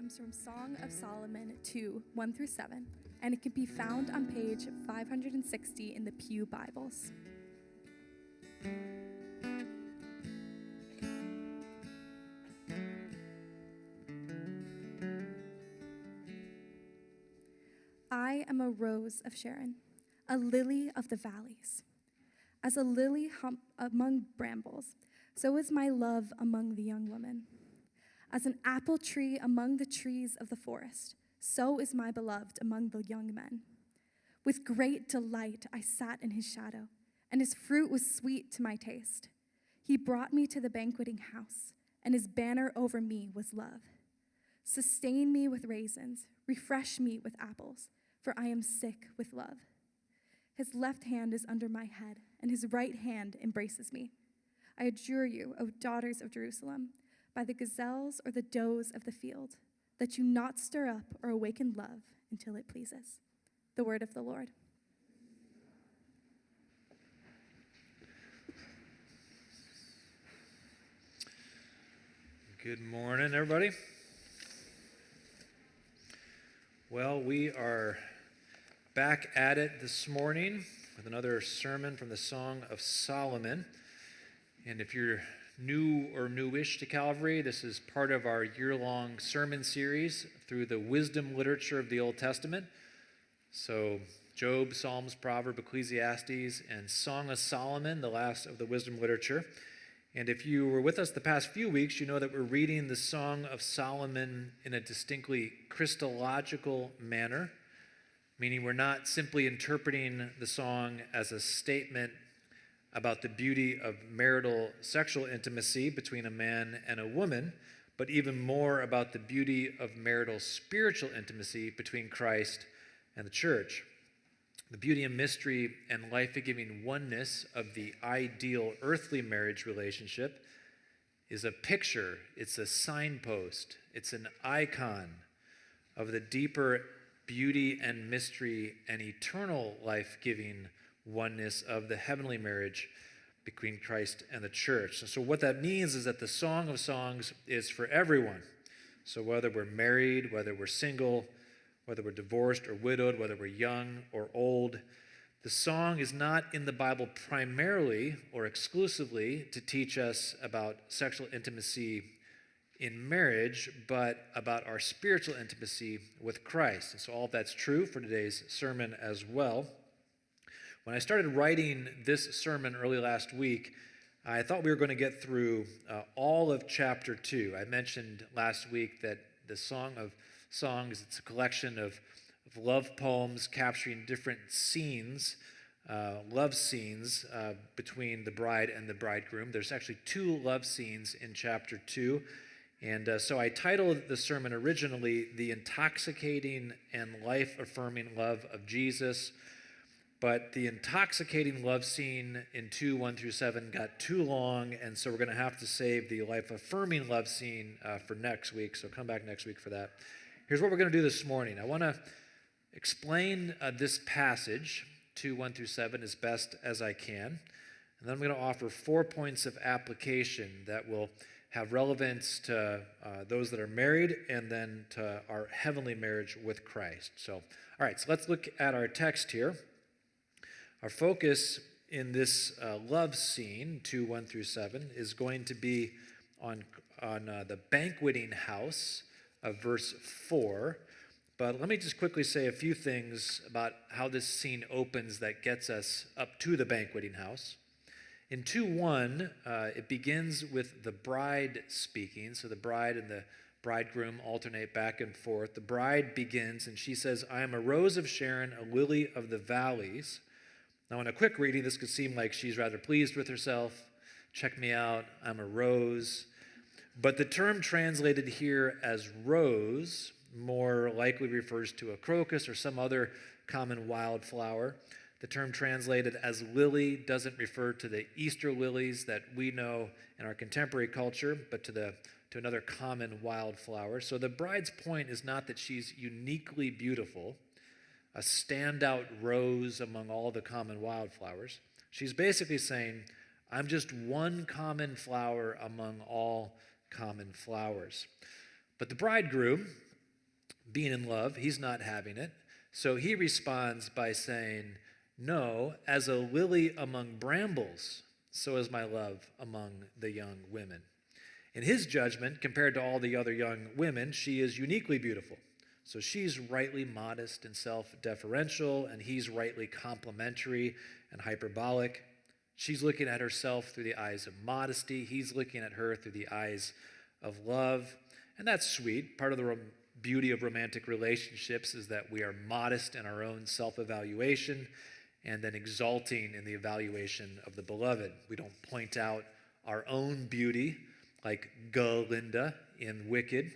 comes from Song of Solomon 2, 1 through 7, and it can be found on page 560 in the Pew Bibles. I am a rose of Sharon, a lily of the valleys. As a lily among brambles, so is my love among the young women. As an apple tree among the trees of the forest, so is my beloved among the young men. With great delight I sat in his shadow, and his fruit was sweet to my taste. He brought me to the banqueting house, and his banner over me was love. Sustain me with raisins, refresh me with apples, for I am sick with love. His left hand is under my head, and his right hand embraces me. I adjure you, O daughters of Jerusalem, by the gazelles or the does of the field, that you not stir up or awaken love until it pleases. The word of the Lord. Good morning, everybody. Well, we are back at it this morning with another sermon from the Song of Solomon. And if you're new or newish to Calvary, this is part of our year-long sermon series through the wisdom literature of the Old Testament. So Job, Psalms, Proverbs, Ecclesiastes, and Song of Solomon, the last of the wisdom literature. And if you were with us the past few weeks, you know that we're reading the Song of Solomon in a distinctly Christological manner, meaning we're not simply interpreting the song as a statement about the beauty of marital sexual intimacy between a man and a woman, but even more about the beauty of marital spiritual intimacy between Christ and the church. The beauty and mystery and life-giving oneness of the ideal earthly marriage relationship is a picture, it's a signpost, it's an icon of the deeper beauty and mystery and eternal life-giving oneness of the heavenly marriage between Christ and the church. And so what that means is that the Song of Songs is for everyone. So whether we're married, whether we're single, whether we're divorced or widowed, whether we're young or old, the song is not in the Bible primarily or exclusively to teach us about sexual intimacy in marriage, but about our spiritual intimacy with Christ. And so all of that's true for today's sermon as well. When I started writing this sermon early last week, I thought we were going to get through all of chapter 2. I mentioned last week that the Song of Songs, it's a collection of love poems capturing different scenes, love scenes between the bride and the bridegroom. There's actually 2 love scenes in chapter 2. And so I titled the sermon originally, The Intoxicating and Life-Affirming Love of Jesus. But the intoxicating love scene in 2, 1 through 7 got too long, and so we're going to have to save the life-affirming love scene for next week, so come back next week for that. Here's what we're going to do this morning. I want to explain this passage, 2, 1 through 7, as best as I can, and then I'm going to offer 4 points of application that will have relevance to those that are married and then to our heavenly marriage with Christ. So, all right, so let's look at our text here. Our focus in this love scene, 2, 1 through 7, is going to be on the banqueting house of verse 4. But let me just quickly say a few things about how this scene opens that gets us up to the banqueting house. In 2:1, it begins with the bride speaking. So the bride and the bridegroom alternate back and forth. The bride begins, and she says, I am a rose of Sharon, a lily of the valleys. Now, in a quick reading, this could seem like she's rather pleased with herself. Check me out, I'm a rose. But the term translated here as rose more likely refers to a crocus or some other common wildflower. The term translated as lily doesn't refer to the Easter lilies that we know in our contemporary culture, but to another common wildflower. So the bride's point is not that she's uniquely beautiful, a standout rose among all the common wildflowers. She's basically saying, I'm just one common flower among all common flowers. But the bridegroom, being in love. He's not having it. So he responds by saying, "No, as a lily among brambles, so is my love among the young women." In his judgment, compared to all the other young women, she is uniquely beautiful. So she's rightly modest and self-deferential, and he's rightly complimentary and hyperbolic. She's looking at herself through the eyes of modesty. He's looking at her through the eyes of love. And that's sweet. Part of the beauty of romantic relationships is that we are modest in our own self-evaluation and then exalting in the evaluation of the beloved. We don't point out our own beauty like Glinda in Wicked,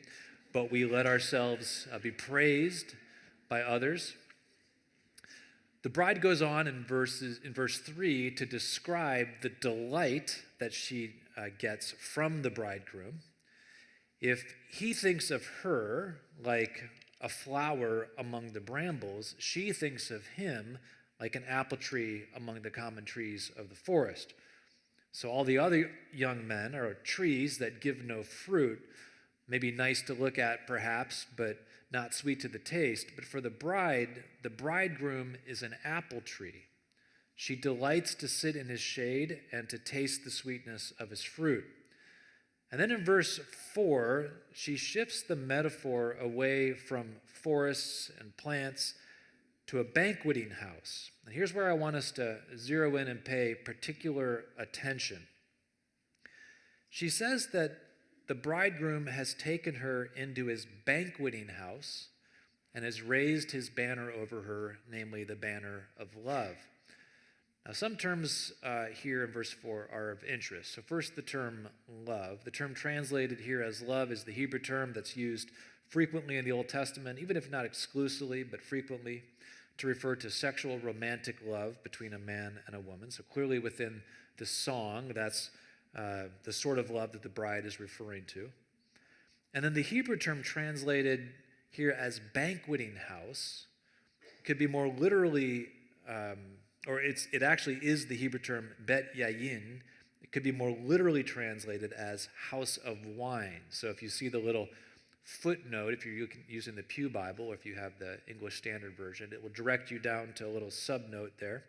but we let ourselves be praised by others. The bride goes on in verse 3 to describe the delight that she gets from the bridegroom. If he thinks of her like a flower among the brambles, she thinks of him like an apple tree among the common trees of the forest. So all the other young men are trees that give no fruit, maybe nice to look at perhaps, but not sweet to the taste. But for the bride, the bridegroom is an apple tree. She delights to sit in his shade and to taste the sweetness of his fruit. And then in verse 4, she shifts the metaphor away from forests and plants to a banqueting house. And here's where I want us to zero in and pay particular attention. She says that the bridegroom has taken her into his banqueting house and has raised his banner over her, namely the banner of love. Now, some terms here in verse 4 are of interest. So first, the term love. The term translated here as love is the Hebrew term that's used frequently in the Old Testament, even if not exclusively, but frequently, to refer to sexual romantic love between a man and a woman. So clearly within the song, that's the sort of love that the bride is referring to. And then the Hebrew term translated here as banqueting house could be more literally, it actually is the Hebrew term bet yayin. It could be more literally translated as house of wine. So if you see the little footnote, if you're using the Pew Bible, or if you have the English Standard Version, it will direct you down to a little subnote there.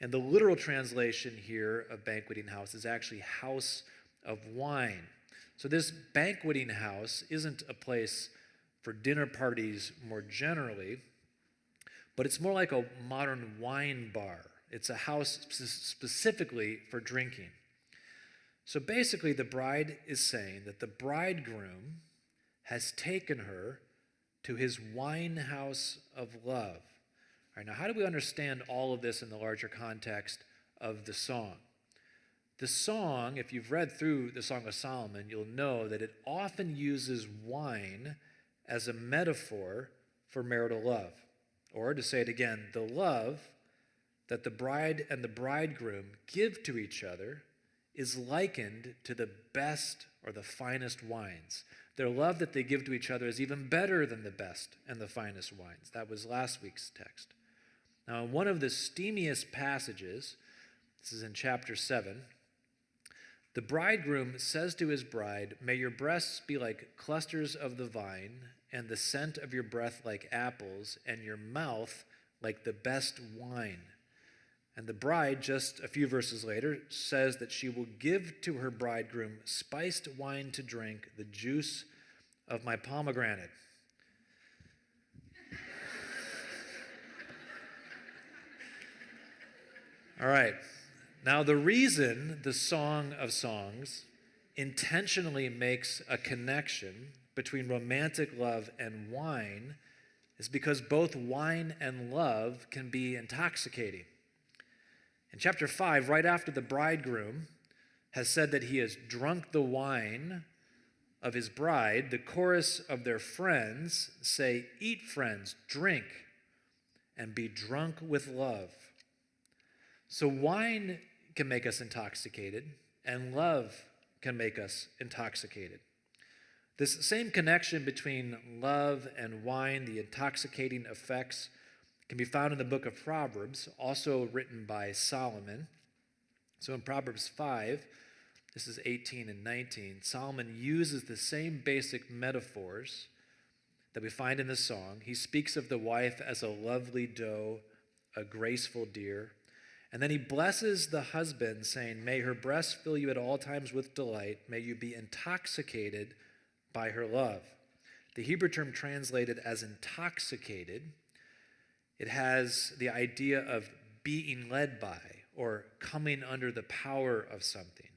And the literal translation here of banqueting house is actually house of wine. So this banqueting house isn't a place for dinner parties more generally, but it's more like a modern wine bar. It's a house specifically for drinking. So basically, the bride is saying that the bridegroom has taken her to his wine house of love. All right, now, how do we understand all of this in the larger context of the song? The song, if you've read through the Song of Solomon, you'll know that it often uses wine as a metaphor for marital love. Or to say it again, the love that the bride and the bridegroom give to each other is likened to the best or the finest wines. Their love that they give to each other is even better than the best and the finest wines. That was last week's text. Now, in one of the steamiest passages, this is in chapter 7, the bridegroom says to his bride, "May your breasts be like clusters of the vine, and the scent of your breath like apples, and your mouth like the best wine." And the bride, just a few verses later, says that she will give to her bridegroom spiced wine to drink, the juice of my pomegranate. All right. Now, the reason the Song of Songs intentionally makes a connection between romantic love and wine is because both wine and love can be intoxicating. In chapter 5, right after the bridegroom has said that he has drunk the wine of his bride, the chorus of their friends say, "Eat, friends, drink, and be drunk with love." So wine can make us intoxicated, and love can make us intoxicated. This same connection between love and wine, the intoxicating effects, can be found in the book of Proverbs, also written by Solomon. So in Proverbs 5, this is 18 and 19, Solomon uses the same basic metaphors that we find in the song. He speaks of the wife as a lovely doe, a graceful deer. And then he blesses the husband, saying, may her breasts fill you at all times with delight. May you be intoxicated by her love. The Hebrew term translated as intoxicated, it has the idea of being led by or coming under the power of something.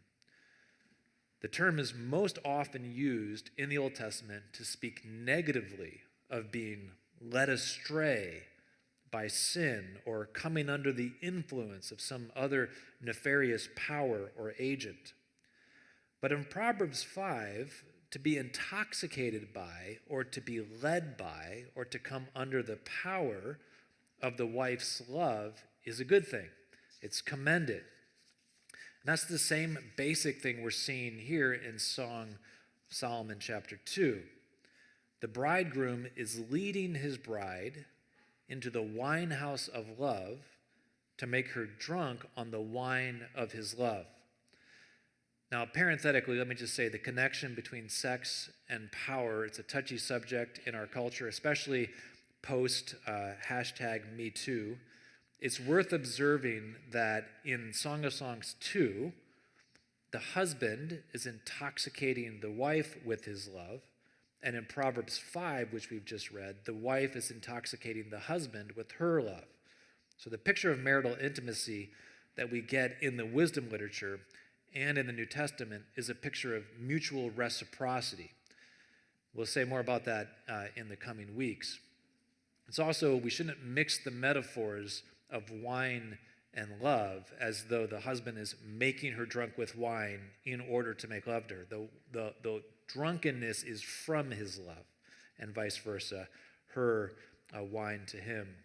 The term is most often used in the Old Testament to speak negatively of being led astray by sin or coming under the influence of some other nefarious power or agent. But in Proverbs 5, to be intoxicated by or to be led by or to come under the power of the wife's love is a good thing. It's commended. And that's the same basic thing we're seeing here in Song of Solomon chapter 2. The bridegroom is leading his bride into the wine house of love to make her drunk on the wine of his love. Now, parenthetically, let me just say the connection between sex and power, it's a touchy subject in our culture, especially post hashtag #MeToo. It's worth observing that in Song of Songs 2, the husband is intoxicating the wife with his love. And in Proverbs 5, which we've just read, the wife is intoxicating the husband with her love. So the picture of marital intimacy that we get in the wisdom literature and in the New Testament is a picture of mutual reciprocity. We'll say more about that in the coming weeks. It's also, we shouldn't mix the metaphors of wine and love as though the husband is making her drunk with wine in order to make love to her. The drunkenness is from his love, and vice versa, her wine to him.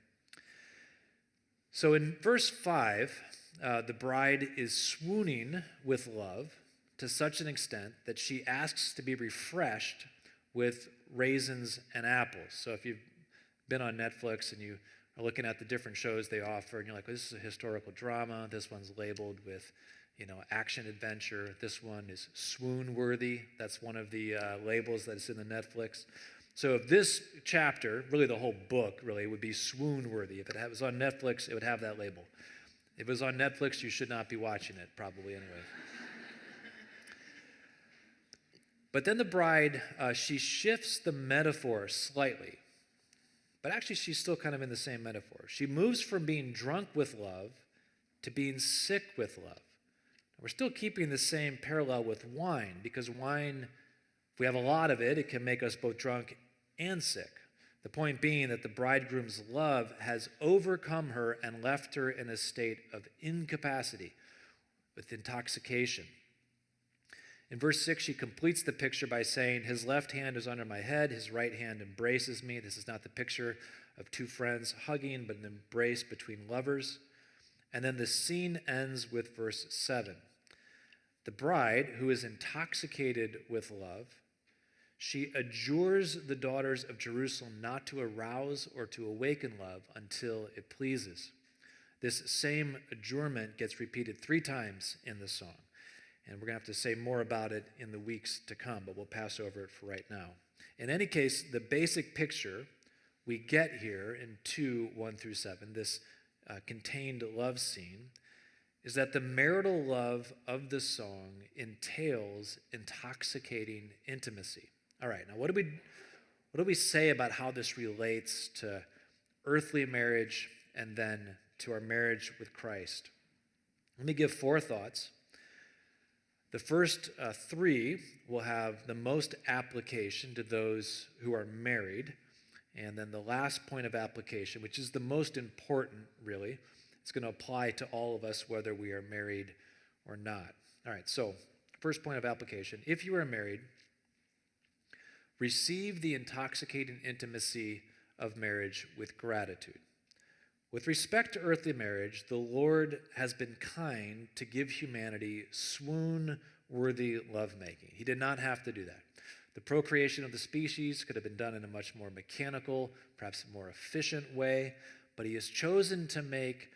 So in verse 5, the bride is swooning with love to such an extent that she asks to be refreshed with raisins and apples. So if you've been on Netflix and you are looking at the different shows they offer, and you're like, well, this is a historical drama. This one's labeled with, action adventure. This one is swoon-worthy. That's one of the labels that's in the Netflix. So if this chapter, really the whole book, really would be swoon-worthy. If it was on Netflix, it would have that label. If it was on Netflix, you should not be watching it, probably anyway. But then the bride, she shifts the metaphor slightly. But actually, she's still kind of in the same metaphor. She moves from being drunk with love to being sick with love. We're still keeping the same parallel with wine, because wine, if we have a lot of it, it can make us both drunk and sick. The point being that the bridegroom's love has overcome her and left her in a state of incapacity, with intoxication. In verse 6, she completes the picture by saying, his left hand is under my head, his right hand embraces me. This is not the picture of two friends hugging, but an embrace between lovers. And then the scene ends with verse 7. The bride, who is intoxicated with love, she adjures the daughters of Jerusalem not to arouse or to awaken love until it pleases. This same adjurement gets repeated 3 times in the song. And we're going to have to say more about it in the weeks to come, but we'll pass over it for right now. In any case, the basic picture we get here in 2:1-7, this contained love scene, is that the marital love of the song entails intoxicating intimacy. All right, now what do we say about how this relates to earthly marriage and then to our marriage with Christ? Let me give 4 thoughts. The first 3 will have the most application to those who are married. And then the last point of application, which is the most important, really, it's going to apply to all of us whether we are married or not. All right, so first point of application. If you are married, receive the intoxicating intimacy of marriage with gratitude. With respect to earthly marriage, the Lord has been kind to give humanity swoon-worthy lovemaking. He did not have to do that. The procreation of the species could have been done in a much more mechanical, perhaps more efficient way, but he has chosen to make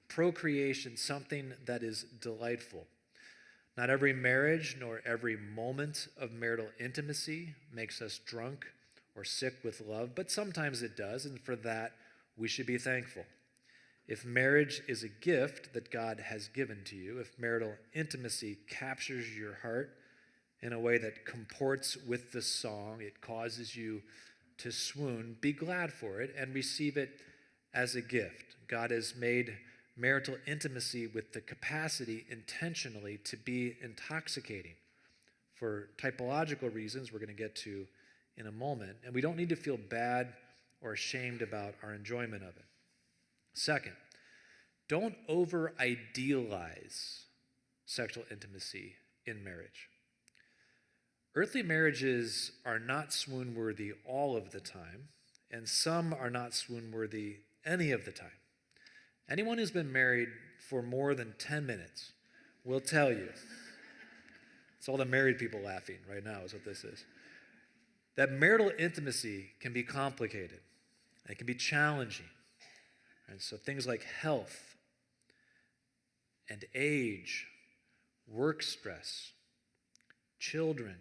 procreation something that is delightful. Not every marriage nor every moment of marital intimacy makes us drunk or sick with love, but sometimes it does, and for that, we should be thankful. If marriage is a gift that God has given to you, if marital intimacy captures your heart in a way that comports with the song, it causes you to swoon, be glad for it and receive it as a gift. God has made marital intimacy with the capacity intentionally to be intoxicating for typological reasons we're going to get to in a moment, and we don't need to feel bad or ashamed about our enjoyment of it. Second, don't over-idealize sexual intimacy in marriage. Earthly marriages are not swoon-worthy all of the time, and some are not swoon-worthy any of the time. Anyone who's been married for more than 10 minutes will tell you, it's all the married people laughing right now is what this is, that marital intimacy can be complicated, and it can be challenging. And so things like health and age, work stress, children,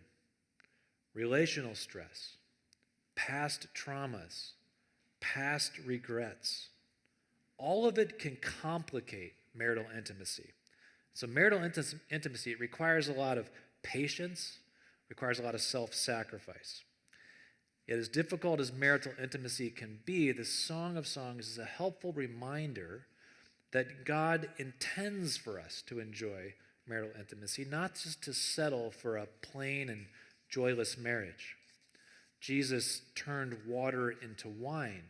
relational stress, past traumas, past regrets, all of it can complicate marital intimacy. So marital intimacy, it requires a lot of patience, requires a lot of self-sacrifice. Yet as difficult as marital intimacy can be, the Song of Songs is a helpful reminder that God intends for us to enjoy marital intimacy, not just to settle for a plain and joyless marriage. Jesus turned water into wine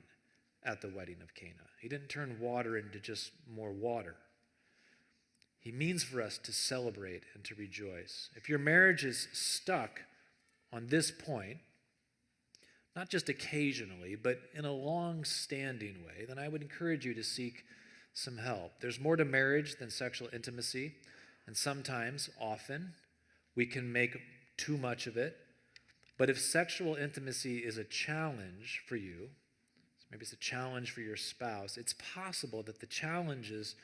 at the wedding of Cana. He didn't turn water into just more water. He means for us to celebrate and to rejoice. If your marriage is stuck on this point, not just occasionally, but in a long-standing way, then I would encourage you to seek some help. There's more to marriage than sexual intimacy, and sometimes, often, we can make too much of it. But if sexual intimacy is a challenge for you, maybe it's a challenge for your spouse, it's possible that the challenges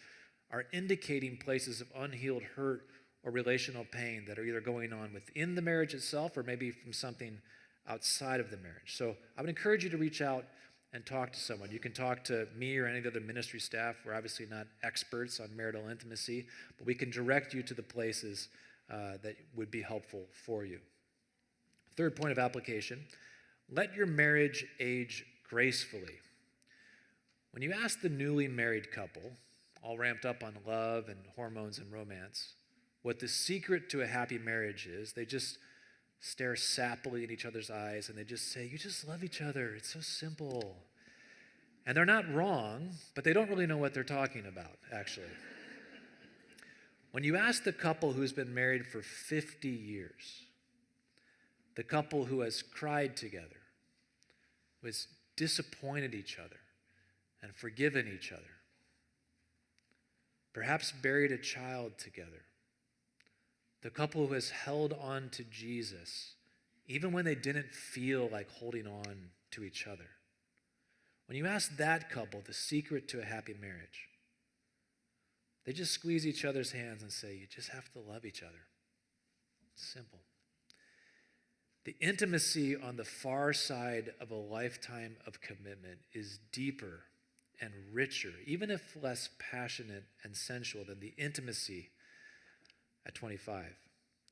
are indicating places of unhealed hurt or relational pain that are either going on within the marriage itself or maybe from something outside of the marriage. So I would encourage you to reach out and talk to someone. You can talk to me or any of the other ministry staff. We're obviously not experts on marital intimacy, but we can direct you to the places that would be helpful for you. Third point of application, let your marriage age gracefully. When you ask the newly married couple, all ramped up on love and hormones and romance, what the secret to a happy marriage is, they just stare sappily in each other's eyes and they just say, you just love each other. It's so simple. And they're not wrong, but they don't really know what they're talking about, actually. When you ask the couple who's been married for 50 years, the couple who has cried together, who has disappointed each other and forgiven each other, perhaps buried a child together, the couple who has held on to Jesus, even when they didn't feel like holding on to each other. When you ask that couple the secret to a happy marriage, they just squeeze each other's hands and say, you just have to love each other. It's simple. The intimacy on the far side of a lifetime of commitment is deeper and richer, even if less passionate and sensual than the intimacy at 25.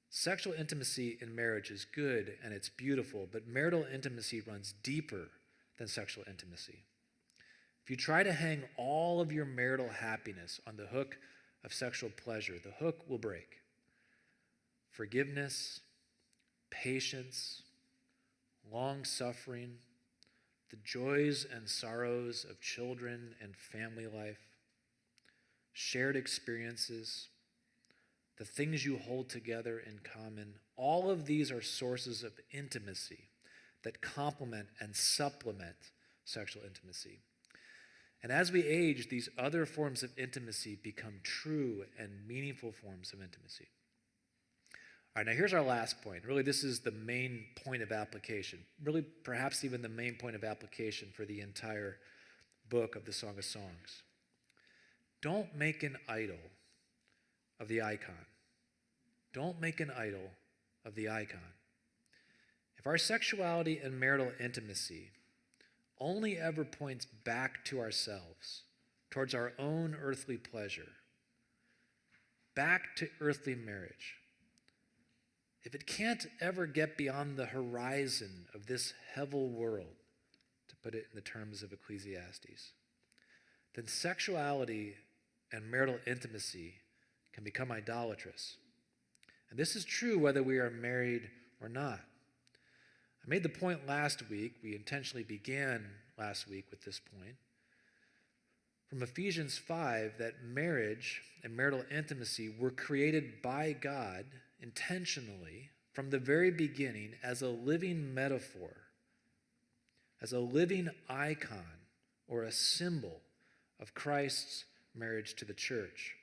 Sexual intimacy in marriage is good and it's beautiful, but marital intimacy runs deeper than sexual intimacy. If you try to hang all of your marital happiness on the hook of sexual pleasure, the hook will break. Forgiveness, patience, long-suffering, the joys and sorrows of children and family life, shared experiences, the things you hold together in common, all of these are sources of intimacy that complement and supplement sexual intimacy. And as we age, these other forms of intimacy become true and meaningful forms of intimacy. All right, now here's our last point. Really, this is the main point of application. Really, perhaps even the main point of application for the entire book of the Song of Songs. Don't make an idol of the icon. Don't make an idol of the icon. If our sexuality and marital intimacy only ever points back to ourselves, towards our own earthly pleasure, back to earthly marriage, if it can't ever get beyond the horizon of this hevel world, to put it in the terms of Ecclesiastes, then sexuality and marital intimacy can become idolatrous. And this is true whether we are married or not. I made the point last week, we intentionally began last week with this point, from Ephesians 5, that marriage and marital intimacy were created by God intentionally from the very beginning as a living metaphor, as a living icon or a symbol of Christ's marriage to the church.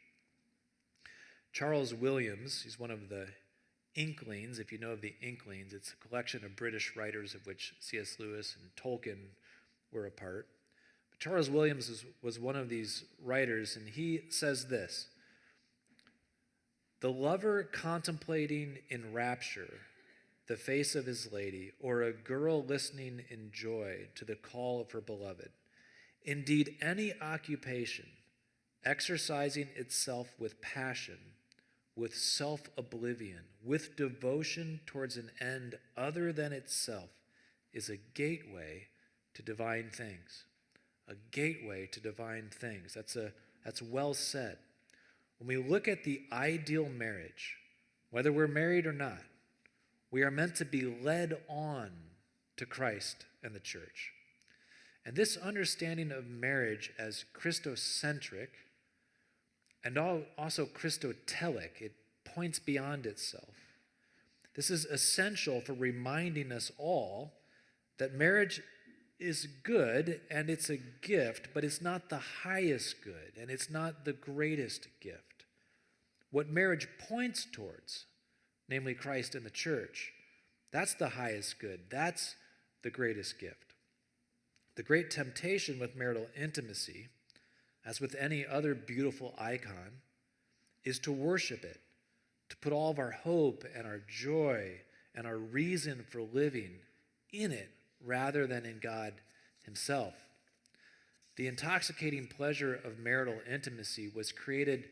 Charles Williams, he's one of the Inklings. If you know of the Inklings, it's a collection of British writers of which C.S. Lewis and Tolkien were a part. But Charles Williams was one of these writers, and he says this: "The lover contemplating in rapture the face of his lady, or a girl listening in joy to the call of her beloved, indeed any occupation exercising itself with passion, with self-oblivion, with devotion towards an end other than itself, is a gateway to divine things." A gateway to divine things. That's well said. When we look at the ideal marriage, whether we're married or not, we are meant to be led on to Christ and the church. And this understanding of marriage as Christocentric and also Christotelic, it points beyond itself. This is essential for reminding us all that marriage is good and it's a gift, but it's not the highest good and it's not the greatest gift. What marriage points towards, namely Christ and the church, that's the highest good. That's the greatest gift. The great temptation with marital intimacy, as with any other beautiful icon, is to worship it, to put all of our hope and our joy and our reason for living in it rather than in God himself. The intoxicating pleasure of marital intimacy was created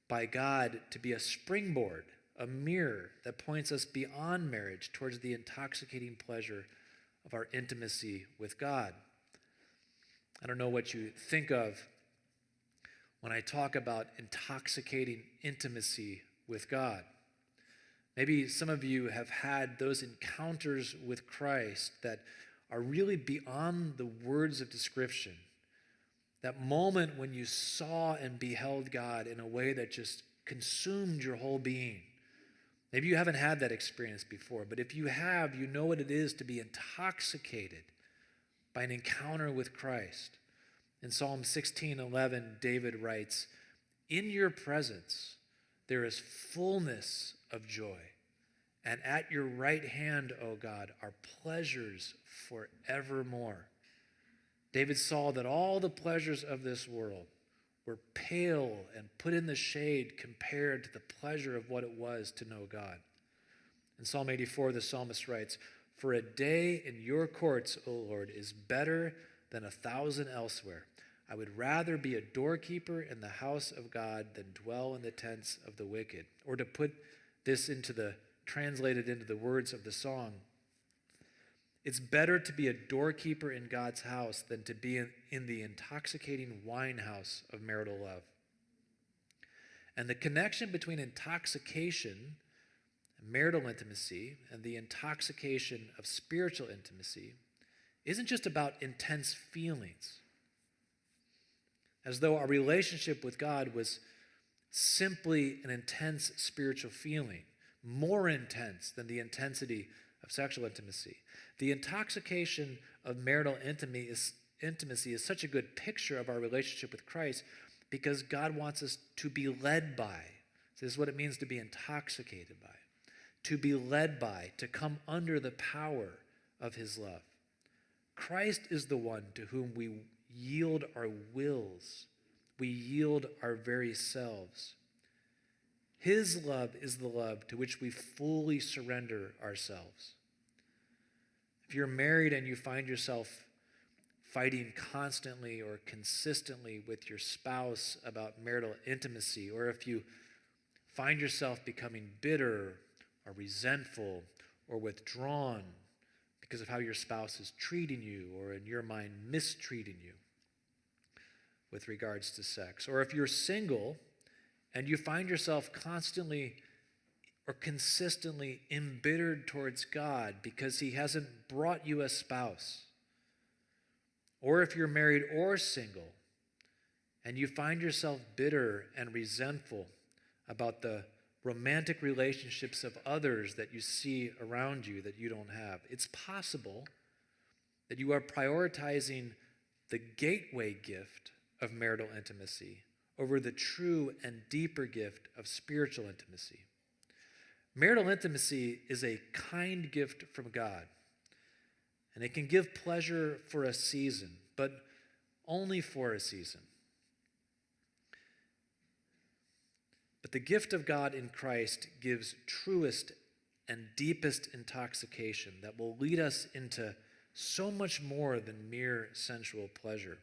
by God to be a springboard, a mirror that points us beyond marriage towards the intoxicating pleasure of our intimacy with God. I don't know what you think of when I talk about intoxicating intimacy with God. Maybe some of you have had those encounters with Christ that are really beyond the words of description. That moment when you saw and beheld God in a way that just consumed your whole being. Maybe you haven't had that experience before, but if you have, you know what it is to be intoxicated by an encounter with Christ. In Psalm 16:11, David writes, "In your presence there is fullness of joy, and at your right hand, O God, are pleasures forevermore." David saw that all the pleasures of this world were pale and put in the shade compared to the pleasure of what it was to know God. In Psalm 84, the psalmist writes, "For a day in your courts, O Lord, is better than 1,000 elsewhere. I would rather be a doorkeeper in the house of God than dwell in the tents of the wicked." Or to put this translated into the words of the song, it's better to be a doorkeeper in God's house than to be in the intoxicating wine house of marital love. And the connection between intoxication, marital intimacy, and the intoxication of spiritual intimacy isn't just about intense feelings, as though our relationship with God was simply an intense spiritual feeling, more intense than the intensity of sexual intimacy. The intoxication of marital intimacy is such a good picture of our relationship with Christ because God wants us to be led by. So this is what it means to be intoxicated by. To be led by, to come under the power of his love. Christ is the one to whom we yield our wills. We yield our very selves. His love is the love to which we fully surrender ourselves. If you're married and you find yourself fighting constantly or consistently with your spouse about marital intimacy, or if you find yourself becoming bitter or resentful or withdrawn because of how your spouse is treating you or in your mind mistreating you with regards to sex, or if you're single and you find yourself constantly or consistently embittered towards God because he hasn't brought you a spouse, or if you're married or single and you find yourself bitter and resentful about the romantic relationships of others that you see around you that you don't have, it's possible that you are prioritizing the gateway gift of marital intimacy over the true and deeper gift of spiritual intimacy. Marital intimacy is a kind gift from God, and it can give pleasure for a season, but only for a season. But the gift of God in Christ gives truest and deepest intoxication that will lead us into so much more than mere sensual pleasure.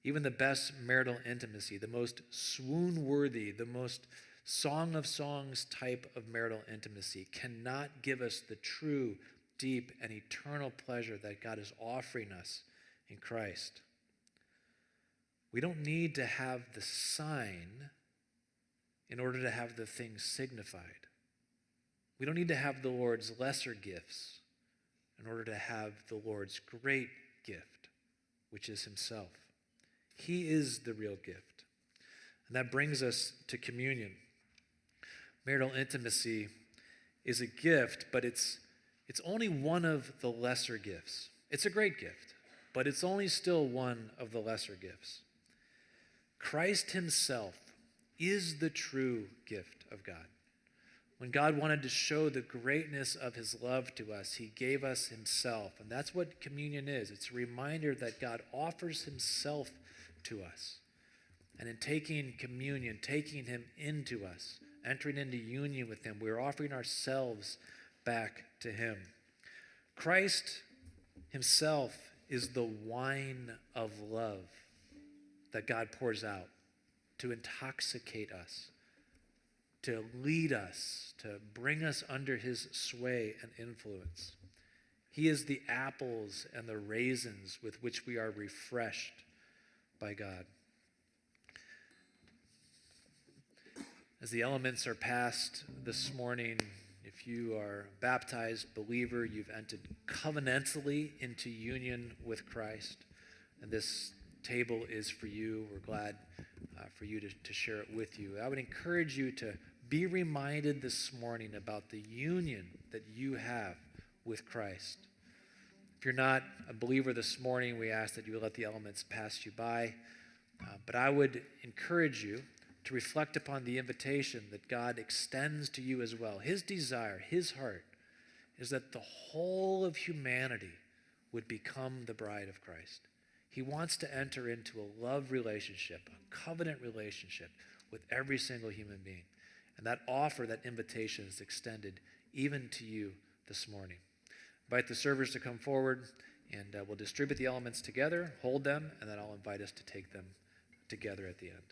Even the best marital intimacy, the most swoon-worthy, the most Song of Songs type of marital intimacy cannot give us the true, deep, and eternal pleasure that God is offering us in Christ. We don't need to have the sign in order to have the thing signified. We don't need to have the Lord's lesser gifts in order to have the Lord's great gift, which is himself. He is the real gift. And that brings us to communion. Marital intimacy is a gift, but it's only one of the lesser gifts. It's a great gift, but it's only still one of the lesser gifts. Christ himself is the true gift of God. When God wanted to show the greatness of his love to us, he gave us himself. And that's what communion is. It's a reminder that God offers himself to us. And in taking communion, taking him into us, entering into union with him, we're offering ourselves back to him. Christ himself is the wine of love that God pours out to intoxicate us, to lead us, to bring us under his sway and influence. He is the apples and the raisins with which we are refreshed by God. As the elements are passed this morning, if you are a baptized believer, you've entered covenantally into union with Christ, and this table is for you. We're glad for you to share it with you. I would encourage you to be reminded this morning about the union that you have with Christ. If you're not a believer this morning, we ask that you would let the elements pass you by. But I would encourage you to reflect upon the invitation that God extends to you as well. His desire, his heart, is that the whole of humanity would become the bride of Christ. He wants to enter into a love relationship, a covenant relationship with every single human being. And that offer, that invitation is extended even to you this morning. Invite the servers to come forward, and we'll distribute the elements together, hold them, and then I'll invite us to take them together at the end.